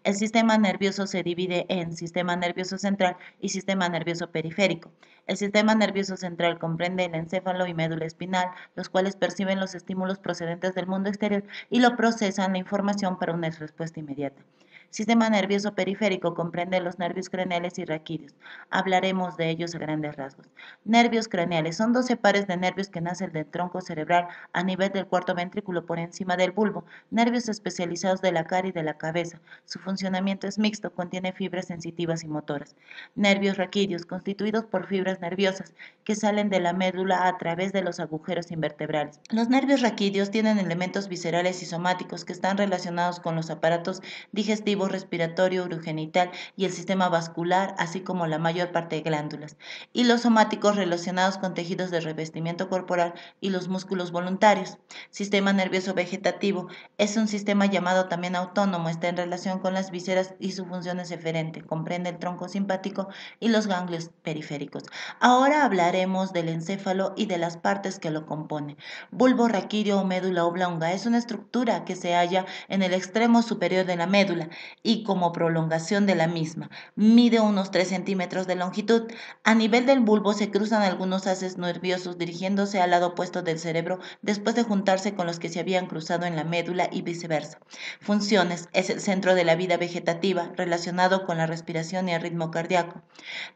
El sistema nervioso se divide en sistema nervioso central y sistema nervioso periférico. El sistema nervioso central comprende el encéfalo y médula espinal, los cuales perciben los estímulos procedentes del mundo exterior y lo procesan la información para una respuesta inmediata. Sistema nervioso periférico comprende los nervios craneales y raquídeos. Hablaremos de ellos a grandes rasgos. Nervios craneales son 12 pares de nervios que nacen del tronco cerebral a nivel del cuarto ventrículo por encima del bulbo, nervios especializados de la cara y de la cabeza. Su funcionamiento es mixto, contiene fibras sensitivas y motoras. Nervios raquídeos, constituidos por fibras nerviosas que salen de la médula a través de los agujeros invertebrales. Los nervios raquídeos tienen elementos viscerales y somáticos que están relacionados con los aparatos digestivo, respiratorio, urogenital y el sistema vascular, así como la mayor parte de glándulas, y los somáticos relacionados con tejidos de revestimiento corporal y los músculos voluntarios. Sistema nervioso vegetativo es un sistema llamado también autónomo, está en relación con las vísceras y su función es eferente, comprende el tronco simpático y los ganglios periféricos. Ahora hablaremos del encéfalo y de las partes que lo componen. Bulbo raquídeo o médula oblonga es una estructura que se halla en el extremo superior de la médula y como prolongación de la misma. Mide unos 3 centímetros de longitud. A nivel del bulbo se cruzan algunos haces nerviosos dirigiéndose al lado opuesto del cerebro después de juntarse con los que se habían cruzado en la médula y viceversa. Funciones: es el centro de la vida vegetativa relacionado con la respiración y el ritmo cardíaco.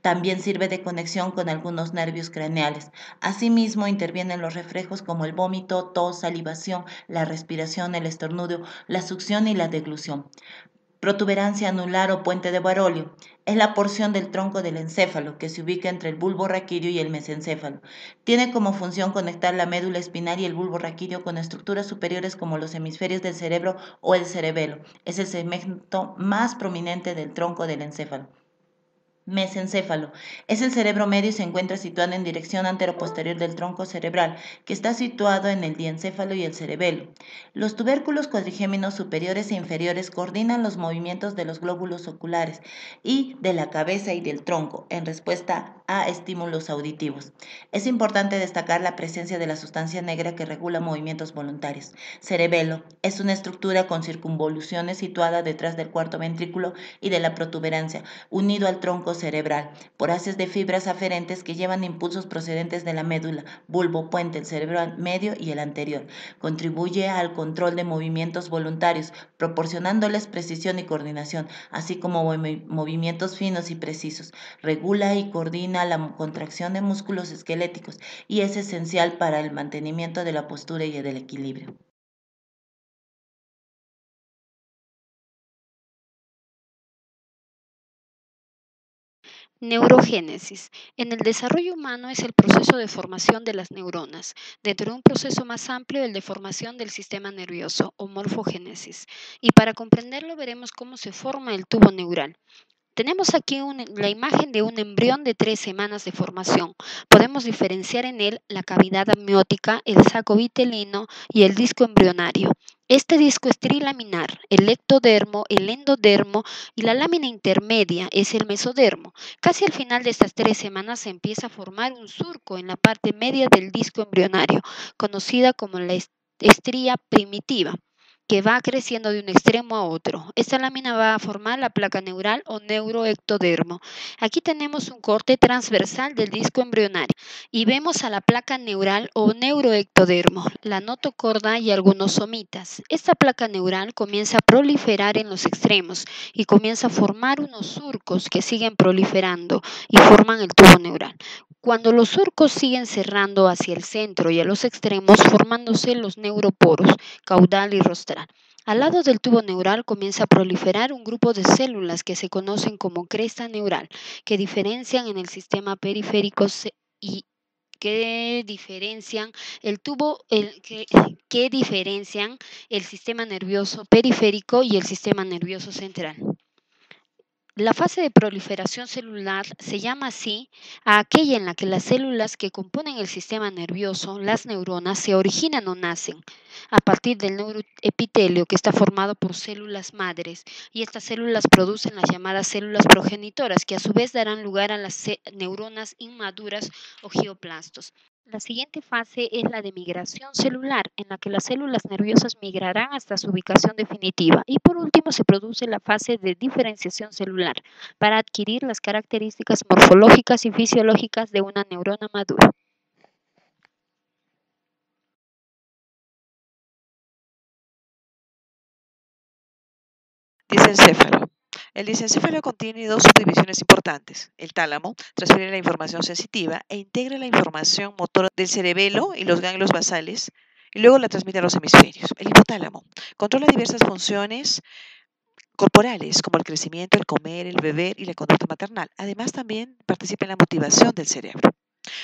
También sirve de conexión con algunos nervios craneales. Asimismo, intervienen los reflejos como el vómito, tos, salivación, la respiración, el estornudo, la succión y la deglución. Protuberancia anular o puente de Barolio es la porción del tronco del encéfalo que se ubica entre el bulbo raquídeo y el mesencéfalo. Tiene como función conectar la médula espinal y el bulbo raquídeo con estructuras superiores como los hemisferios del cerebro o el cerebelo. Es el segmento más prominente del tronco del encéfalo. Mesencéfalo es el cerebro medio y se encuentra situado en dirección anteroposterior del tronco cerebral, que está situado en el diencéfalo y el cerebelo. Los tubérculos cuadrigéminos superiores e inferiores coordinan los movimientos de los glóbulos oculares y de la cabeza y del tronco en respuesta a estímulos auditivos. Es importante destacar la presencia de la sustancia negra que regula movimientos voluntarios. Cerebelo es una estructura con circunvoluciones situada detrás del cuarto ventrículo y de la protuberancia, unido al tronco cerebral, por haces de fibras aferentes que llevan impulsos procedentes de la médula, bulbo, puente, el cerebro medio y el anterior. Contribuye al control de movimientos voluntarios, proporcionándoles precisión y coordinación, así como movimientos finos y precisos. Regula y coordina la contracción de músculos esqueléticos y es esencial para el mantenimiento de la postura y del equilibrio. Neurogénesis. En el desarrollo humano es el proceso de formación de las neuronas, dentro de un proceso más amplio, el de formación del sistema nervioso o morfogénesis. Y para comprenderlo veremos cómo se forma el tubo neural. Tenemos aquí la imagen de un embrión de 3 semanas de formación. Podemos diferenciar en él la cavidad amniótica, el saco vitelino y el disco embrionario. Este disco es trilaminar, el ectodermo, el endodermo y la lámina intermedia es el mesodermo. Casi al final de estas 3 semanas se empieza a formar un surco en la parte media del disco embrionario, conocida como la estría primitiva, que va creciendo de un extremo a otro. Esta lámina va a formar la placa neural o neuroectodermo. Aquí tenemos un corte transversal del disco embrionario y vemos a la placa neural o neuroectodermo, la notocorda y algunos somitas. Esta placa neural comienza a proliferar en los extremos y comienza a formar unos surcos que siguen proliferando y forman el tubo neural. Cuando los surcos siguen cerrando hacia el centro y a los extremos, formándose los neuroporos caudal y rostral. Al lado del tubo neural comienza a proliferar un grupo de células que se conocen como cresta neural, que diferencian en el sistema periférico y que diferencian el tubo, que diferencian el sistema nervioso periférico y el sistema nervioso central. La fase de proliferación celular se llama así a aquella en la que las células que componen el sistema nervioso, las neuronas, se originan o nacen a partir del neuroepitelio que está formado por células madres y estas células producen las llamadas células progenitoras que a su vez darán lugar a las neuronas inmaduras o geoplastos. La siguiente fase es la de migración celular, en la que las células nerviosas migrarán hasta su ubicación definitiva. Y por último se produce la fase de diferenciación celular, para adquirir las características morfológicas y fisiológicas de una neurona madura. Disencéfalo. El disencéfalo contiene dos subdivisiones importantes. El tálamo transfiere la información sensitiva e integra la información motora del cerebelo y los ganglios basales y luego la transmite a los hemisferios. El hipotálamo controla diversas funciones corporales como el crecimiento, el comer, el beber y la conducta maternal. Además, también participa en la motivación del cerebro.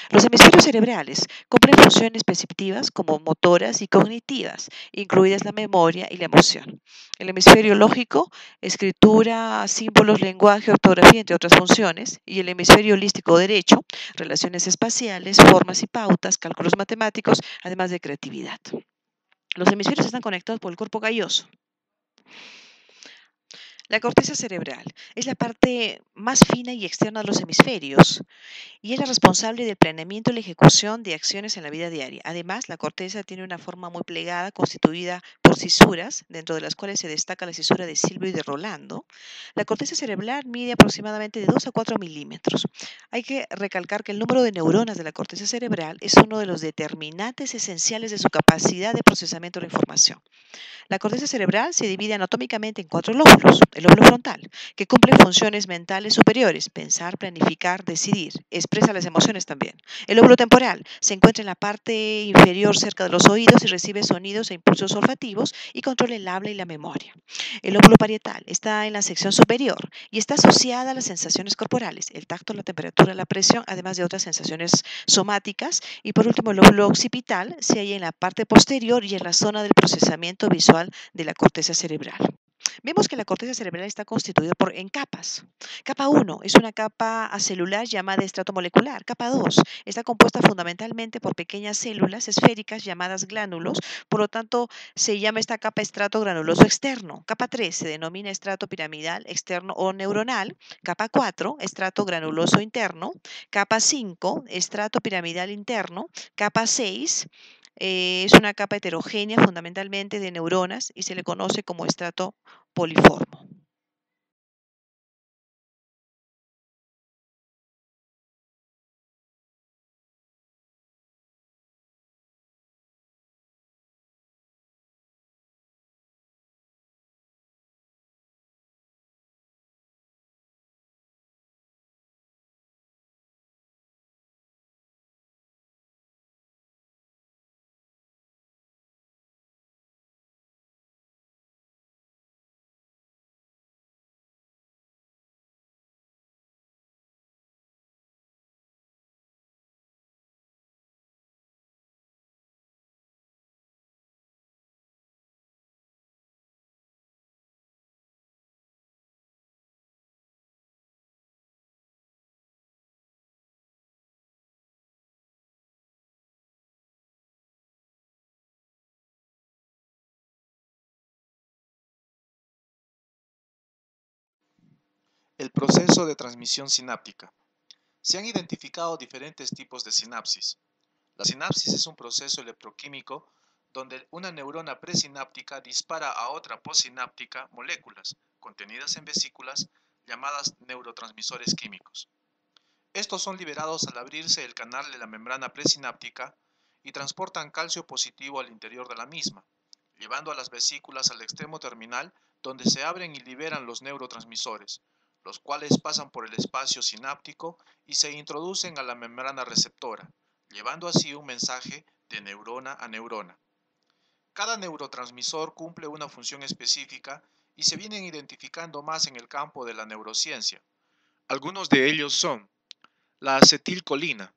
Los hemisferios cerebrales cumplen funciones perceptivas como motoras y cognitivas, incluidas la memoria y la emoción. El hemisferio lógico, escritura, símbolos, lenguaje, ortografía, entre otras funciones, y el hemisferio holístico derecho, relaciones espaciales, formas y pautas, cálculos matemáticos, además de creatividad. Los hemisferios están conectados por el cuerpo calloso. La corteza cerebral es la parte más fina y externa de los hemisferios y es la responsable del planeamiento y la ejecución de acciones en la vida diaria. Además, la corteza tiene una forma muy plegada, constituida por cisuras, dentro de las cuales se destaca la cisura de Silvio y de Rolando. La corteza cerebral mide aproximadamente de 2 a 4 milímetros. Hay que recalcar que el número de neuronas de la corteza cerebral es uno de los determinantes esenciales de su capacidad de procesamiento de la información. La corteza cerebral se divide anatómicamente en cuatro lóbulos. El lóbulo frontal, que cumple funciones mentales superiores, pensar, planificar, decidir, expresa las emociones también. El lóbulo temporal se encuentra en la parte inferior cerca de los oídos y recibe sonidos e impulsos olfativos y controla el habla y la memoria. El lóbulo parietal está en la sección superior y está asociada a las sensaciones corporales, el tacto, la temperatura, la presión, además de otras sensaciones somáticas. Y por último, el lóbulo occipital se halla en la parte posterior y en la zona del procesamiento visual de la corteza cerebral. Vemos que la corteza cerebral está constituida en capas. Capa 1 es una capa acelular llamada estrato molecular. Capa 2 está compuesta fundamentalmente por pequeñas células esféricas llamadas glánulos, por lo tanto se llama esta capa estrato granuloso externo. Capa 3 se denomina estrato piramidal externo o neuronal. Capa 4, estrato granuloso interno. Capa 5, estrato piramidal interno. Capa 6, es una capa heterogénea fundamentalmente de neuronas y se le conoce como estrato poliformo. El proceso de transmisión sináptica. Se han identificado diferentes tipos de sinapsis. La sinapsis es un proceso electroquímico donde una neurona presináptica dispara a otra postsináptica moléculas contenidas en vesículas llamadas neurotransmisores químicos. Estos son liberados al abrirse el canal de la membrana presináptica y transportan calcio positivo al interior de la misma, llevando a las vesículas al extremo terminal donde se abren y liberan los neurotransmisores, los cuales pasan por el espacio sináptico y se introducen a la membrana receptora, llevando así un mensaje de neurona a neurona. Cada neurotransmisor cumple una función específica y se vienen identificando más en el campo de la neurociencia. Algunos de ellos son la acetilcolina,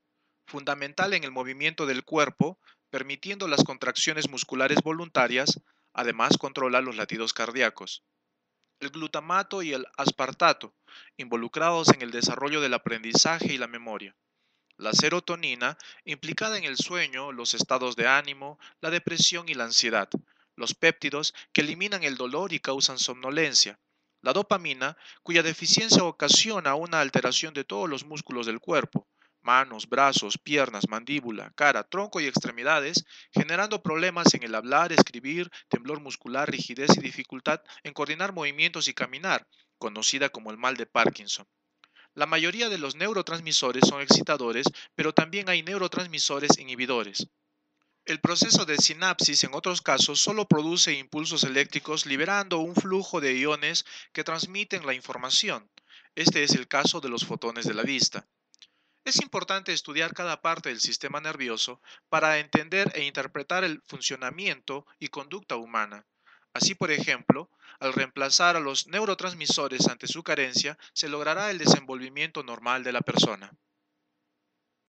fundamental en el movimiento del cuerpo, permitiendo las contracciones musculares voluntarias, además controla los latidos cardíacos. El glutamato y el aspartato, involucrados en el desarrollo del aprendizaje y la memoria. La serotonina, implicada en el sueño, los estados de ánimo, la depresión y la ansiedad. Los péptidos, que eliminan el dolor y causan somnolencia. La dopamina, cuya deficiencia ocasiona una alteración de todos los músculos del cuerpo, manos, brazos, piernas, mandíbula, cara, tronco y extremidades, generando problemas en el hablar, escribir, temblor muscular, rigidez y dificultad en coordinar movimientos y caminar, conocida como el mal de Parkinson. La mayoría de los neurotransmisores son excitadores, pero también hay neurotransmisores inhibidores. El proceso de sinapsis, en otros casos, solo produce impulsos eléctricos liberando un flujo de iones que transmiten la información. Este es el caso de los fotones de la vista. Es importante estudiar cada parte del sistema nervioso para entender e interpretar el funcionamiento y conducta humana. Así, por ejemplo, al reemplazar a los neurotransmisores ante su carencia, se logrará el desenvolvimiento normal de la persona.